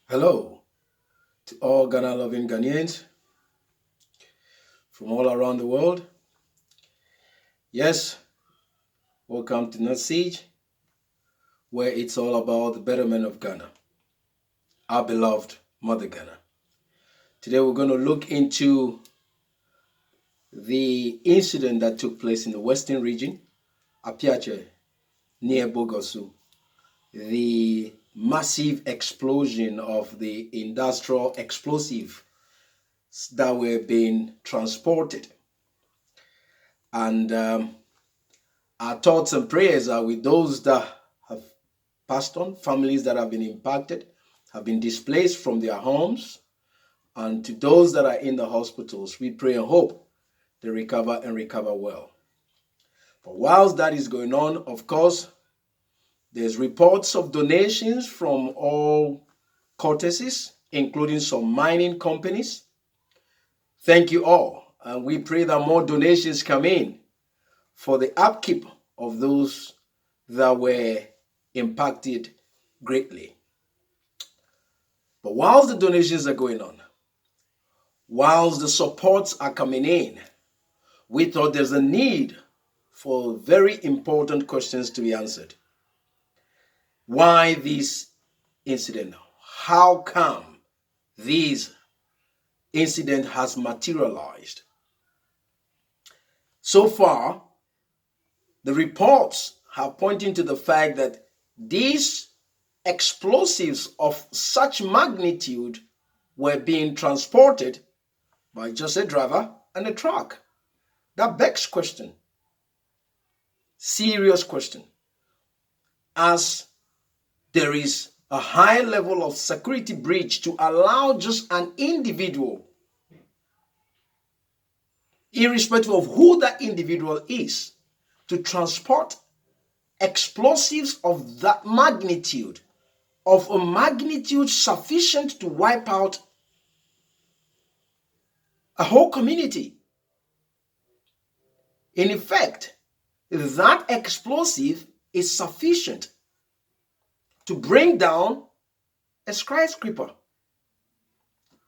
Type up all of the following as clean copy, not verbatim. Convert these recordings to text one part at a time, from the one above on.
Hello to all Ghana loving Ghanaians from all around the world. Yes, welcome to North Siege, where it's all about the betterment of Ghana, our beloved Mother Ghana. Today we're going to look into the incident that took place in the Western region, Apeatse, near Bogoso. The massive explosion of the industrial explosives that were being transported. And our thoughts and prayers are with those that have passed on, families that have been impacted, have been displaced from their homes, and to those that are in the hospitals. We pray and hope they recover and recover well. But whilst that is going on, of course, there's reports of donations from all courtesies, including some mining companies. Thank you all. And we pray that more donations come in for the upkeep of those that were impacted greatly. But whilst the donations are going on, whilst the supports are coming in, we thought there's a need for very important questions to be answered. Why this incident? How come this incident has materialized? So far, the reports have pointed to the fact that these explosives of such magnitude were being transported by just a driver and a truck. That begs question, serious question, as there is a high level of security breach to allow just an individual, irrespective of who that individual is, to transport explosives of that magnitude, of a magnitude sufficient to wipe out a whole community. In effect, that explosive is sufficient to bring down a skyscraper.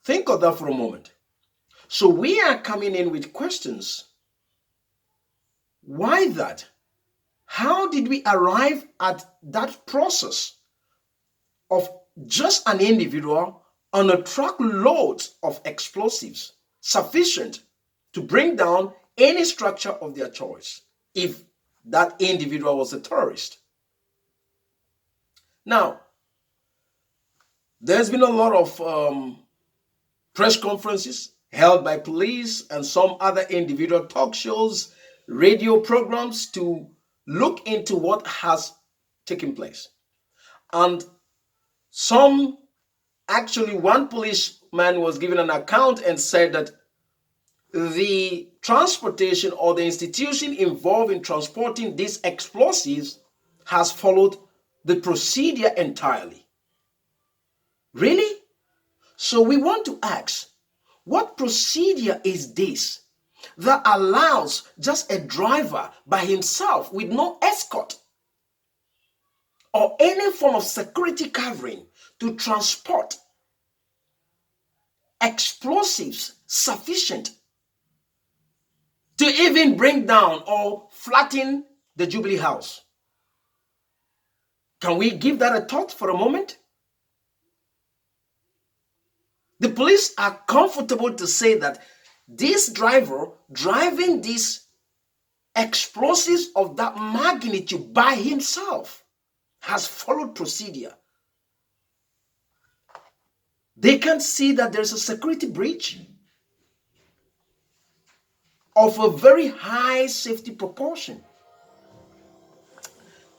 Think of that for a moment. So we are coming in with questions. Why that? How did we arrive at that process of just an individual on a truckload of explosives sufficient to bring down any structure of their choice if that individual was a terrorist? Now, there's been a lot of press conferences held by police and some other individual talk shows, radio programs to look into what has taken place. And one policeman was given an account and said that the transportation or the institution involved in transporting these explosives has followed the procedure entirely. Really? So we want to ask, what procedure is this that allows just a driver by himself with no escort or any form of security covering to transport explosives sufficient to even bring down or flatten the Jubilee House? Can we give that a thought for a moment? The police are comfortable to say that this driver driving these explosives of that magnitude by himself has followed procedure. They can see that there's a security breach of a very high safety proportion.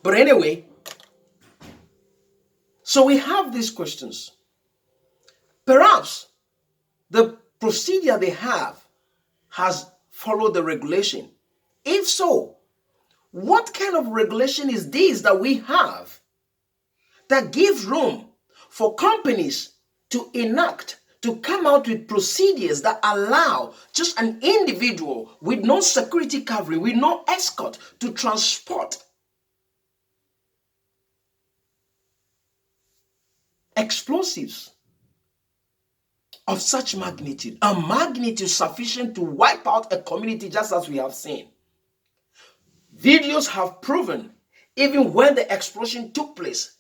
But anyway, so we have these questions. Perhaps the procedure they have has followed the regulation. If so, what kind of regulation is this that we have that gives room for companies to enact, to come out with procedures that allow just an individual with no security covering, with no escort, to transport explosives of such magnitude, a magnitude sufficient to wipe out a community, just as we have seen. Videos have proven, even when the explosion took place,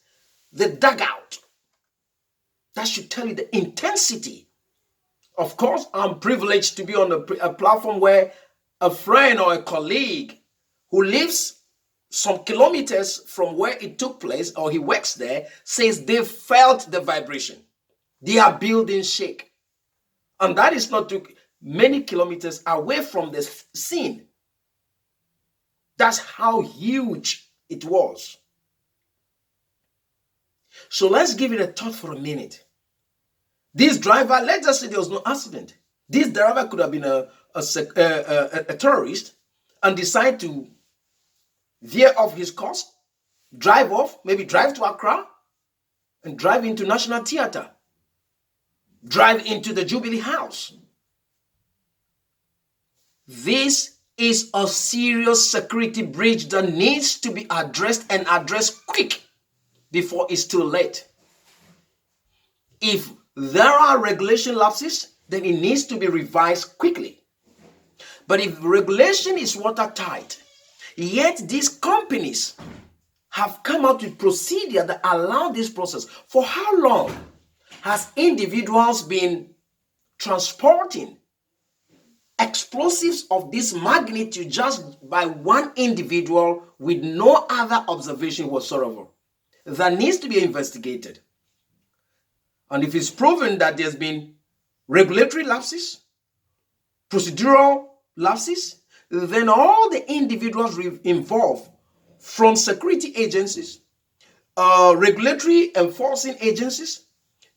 the dugout. That should tell you the intensity. Of course, I'm privileged to be on a platform where a friend or a colleague who lives some kilometers from where it took place, or he works there, says they felt the vibration. Their buildings shake. And that is not too many kilometers away from the scene. That's how huge it was. So let's give it a thought for a minute. This driver, let's just say there was no accident. This driver could have been a terrorist and decide to veer off his course, drive off, maybe drive to Accra and drive into National Theatre, drive into the Jubilee House. This is a serious security breach that needs to be addressed, and addressed quick before it's too late. If there are regulation lapses, then it needs to be revised quickly. But if regulation is watertight, yet these companies have come out with procedure that allow this process, for how long has individuals been transporting explosives of this magnitude just by one individual with no other observation whatsoever? That needs to be investigated. And if it's proven that there's been regulatory lapses, procedural lapses, then all the individuals involved, from security agencies, regulatory enforcing agencies,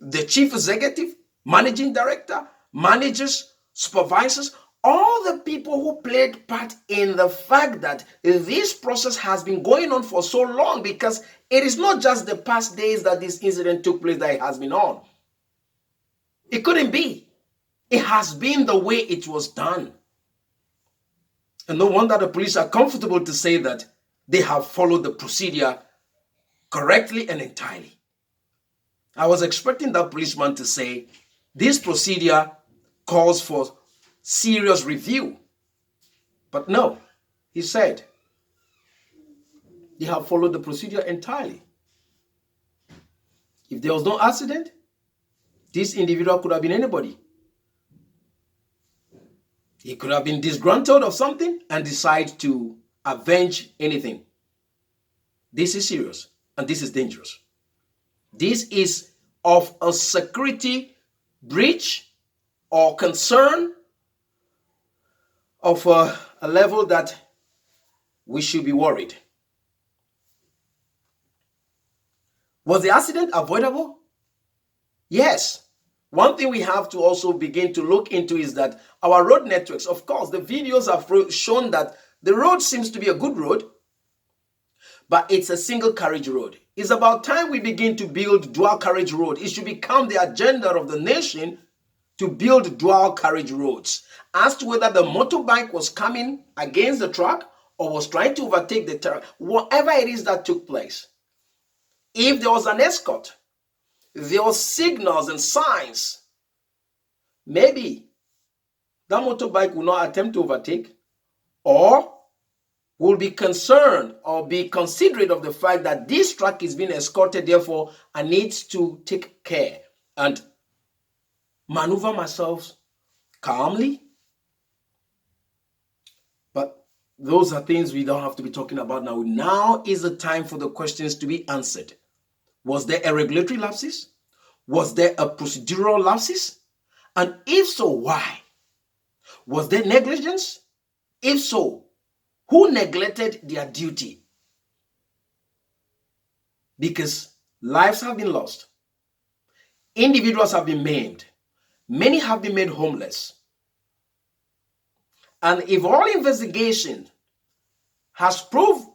the chief executive, managing director, managers, supervisors, all the people who played part in the fact that this process has been going on for so long, because it is not just the past days that this incident took place that it has been on. It couldn't be. It has been the way it was done. And no wonder the police are comfortable to say that they have followed the procedure correctly and entirely. I was expecting that policeman to say, this procedure calls for serious review. But no, he said, they have followed the procedure entirely. If there was no accident, this individual could have been anybody. He could have been disgruntled of something and decide to avenge anything. This is serious and this is dangerous. This is of a security breach or concern of a level that we should be worried. Was the accident avoidable? Yes. One thing we have to also begin to look into is that our road networks, of course, the videos have shown that the road seems to be a good road, but it's a single carriage road. It's about time we begin to build dual carriage road. It should become the agenda of the nation to build dual carriage roads. As to whether the motorbike was coming against the truck or was trying to overtake the truck, whatever it is that took place, if there was an escort, there were signals and signs, maybe that motorbike will not attempt to overtake, or will be concerned or be considerate of the fact that this truck is being escorted, therefore I need to take care and maneuver myself calmly. But those are things we don't have to be talking about now. Now is the time for the questions to be answered. Was there a regulatory lapses? Was there a procedural lapses? And if so, why? Was there negligence? If so, who neglected their duty? Because lives have been lost. Individuals have been maimed. Many have been made homeless. And if all investigation has proved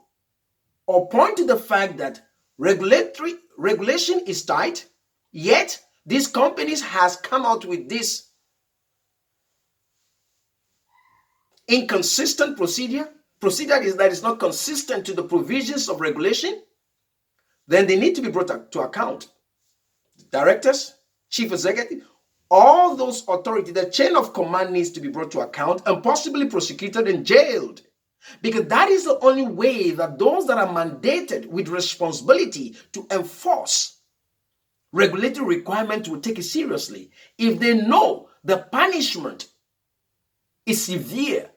or pointed to the fact that regulation is tight, yet these companies has come out with this inconsistent procedure that is not consistent to the provisions of regulation, then they need to be brought to account. Directors, chief executive, all those authorities, the chain of command needs to be brought to account and possibly prosecuted and jailed. Because that is the only way that those that are mandated with responsibility to enforce regulatory requirements will take it seriously. If they know the punishment is severe,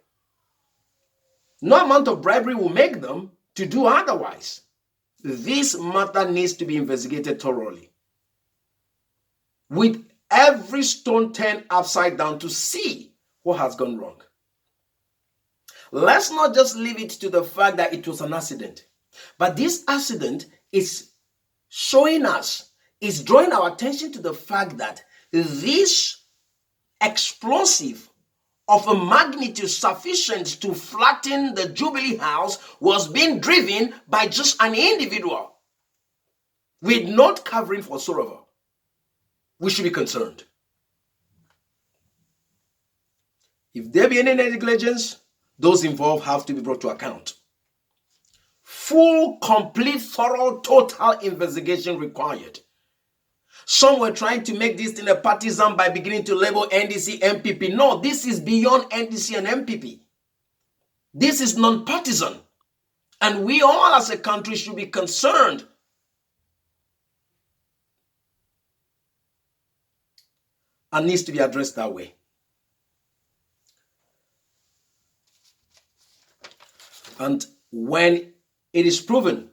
no amount of bribery will make them to do otherwise. This matter needs to be investigated thoroughly, with every stone turned upside down to see what has gone wrong. Let's not just leave it to the fact that it was an accident, but this accident is showing us, is drawing our attention to the fact that this explosive of a magnitude sufficient to flatten the Jubilee House was being driven by just an individual with no covering whatsoever. We should be concerned. If there be any negligence, those involved have to be brought to account. Full, complete, thorough, total investigation required. Some were trying to make this thing a partisan by beginning to label NDC, MPP. No, this is beyond NDC and MPP. This is non-partisan. And we all as a country should be concerned. And needs to be addressed that way. And when it is proven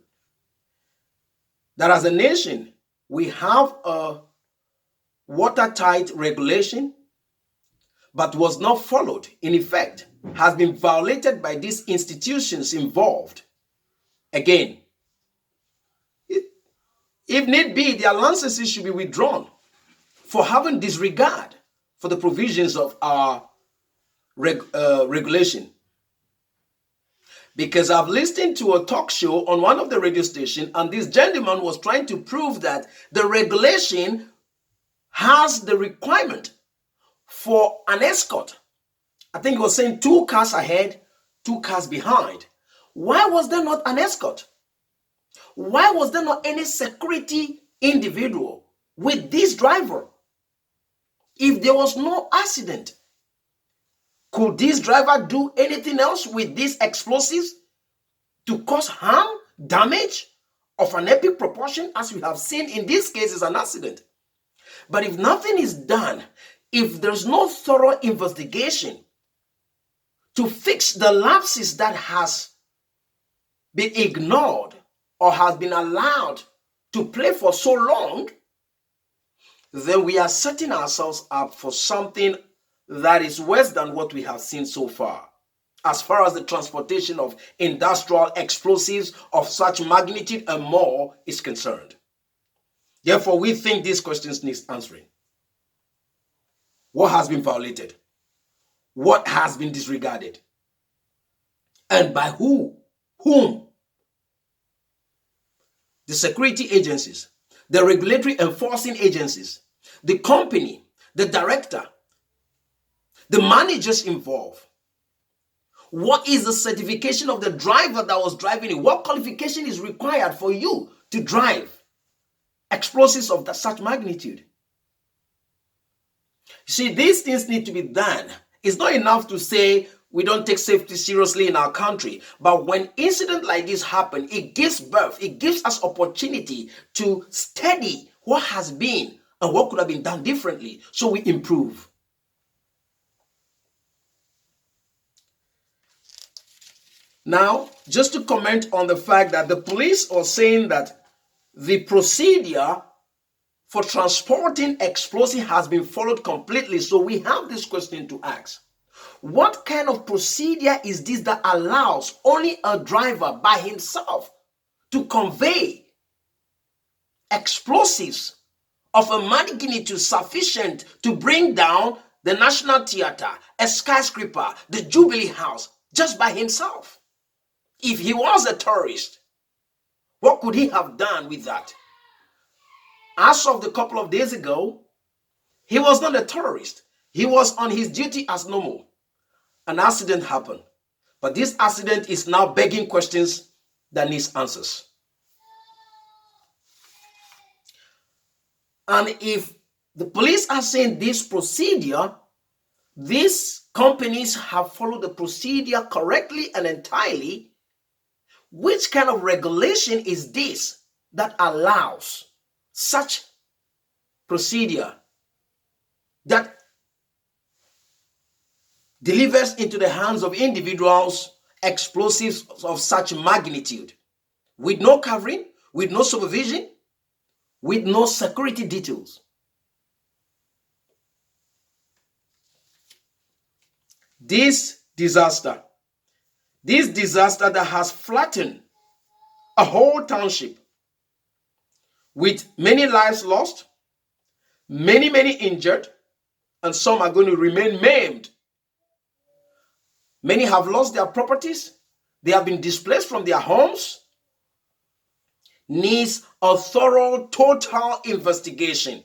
that as a nation, we have a watertight regulation, but was not followed, in effect, has been violated by these institutions involved. Again, if need be, their licenses should be withdrawn for having disregard for the provisions of our regulation. Because I've listened to a talk show on one of the radio stations, and this gentleman was trying to prove that the regulation has the requirement for an escort. I think he was saying 2 cars ahead, 2 cars behind. Why was there not an escort? Why was there not any security individual with this driver? If there was no accident, could this driver do anything else with these explosives to cause harm, damage of an epic proportion, as we have seen in this case is an accident? But if nothing is done, if there's no thorough investigation to fix the lapses that has been ignored or has been allowed to play for so long, then we are setting ourselves up for something that is worse than what we have seen so far as the transportation of industrial explosives of such magnitude and more is concerned. Therefore, we think these questions need answering. What has been violated? What has been disregarded? And by who? Whom? The security agencies, the regulatory enforcing agencies, the company, the director, the managers involved. What is the certification of the driver that was driving it? What qualification is required for you to drive explosives of such magnitude? You see, these things need to be done. It's not enough to say we don't take safety seriously in our country. But when incidents like this happen, it gives us opportunity to study what has been and what could have been done differently so we improve. Now, just to comment on the fact that the police are saying that the procedure for transporting explosive has been followed completely. So we have this question to ask. What kind of procedure is this that allows only a driver by himself to convey explosives of a magnitude sufficient to bring down the National Theatre, a skyscraper, the Jubilee House, just by himself? If he was a terrorist, what could he have done with that? As of the couple of days ago, he was not a terrorist. He was on his duty as normal. An accident happened. But this accident is now begging questions that needs answers. And if The police are saying this procedure, these companies have followed the procedure correctly and entirely. Which kind of regulation is this that allows such procedure that delivers into the hands of individuals explosives of such magnitude with no covering, with no supervision, with no security details? This disaster that has flattened a whole township with many lives lost, many injured, and some are going to remain maimed. Many have lost their properties. They have been displaced from their homes. Needs a thorough, total investigation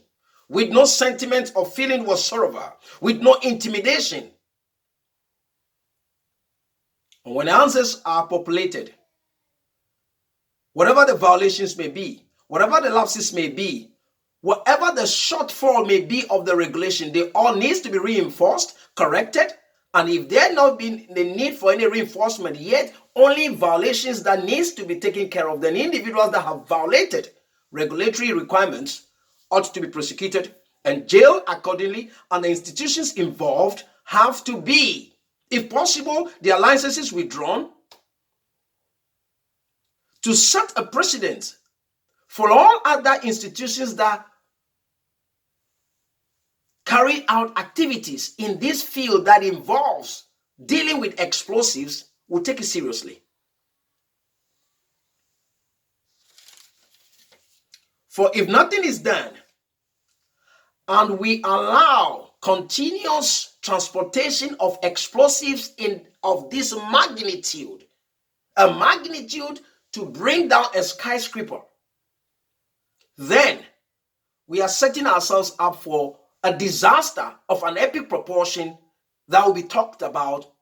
with no sentiment or feeling whatsoever, with no intimidation. And when answers are populated, whatever the violations may be, whatever the lapses may be, whatever the shortfall may be of the regulation, they all needs to be reinforced, corrected. And if there not been the need for any reinforcement yet, only violations that needs to be taken care of, then individuals that have violated regulatory requirements ought to be prosecuted and jailed accordingly, and the institutions involved have to be, if possible, their licenses withdrawn, to set a precedent for all other institutions that carry out activities in this field that involves dealing with explosives. Will take it seriously. For if nothing is done and we allow continuous transportation of explosives of this magnitude, a magnitude to bring down a skyscraper, then we are setting ourselves up for a disaster of an epic proportion that will be talked about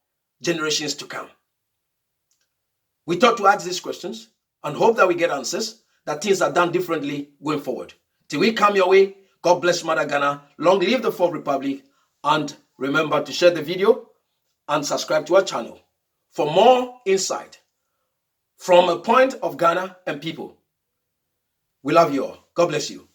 generations to come. We thought to ask these questions and hope that we get answers, that things are done differently going forward. Till we come your way, God bless Mother Ghana. Long live the Fourth Republic. And remember to share the video and subscribe to our channel for more insight from a point of Ghana and people. We love you all. God bless you.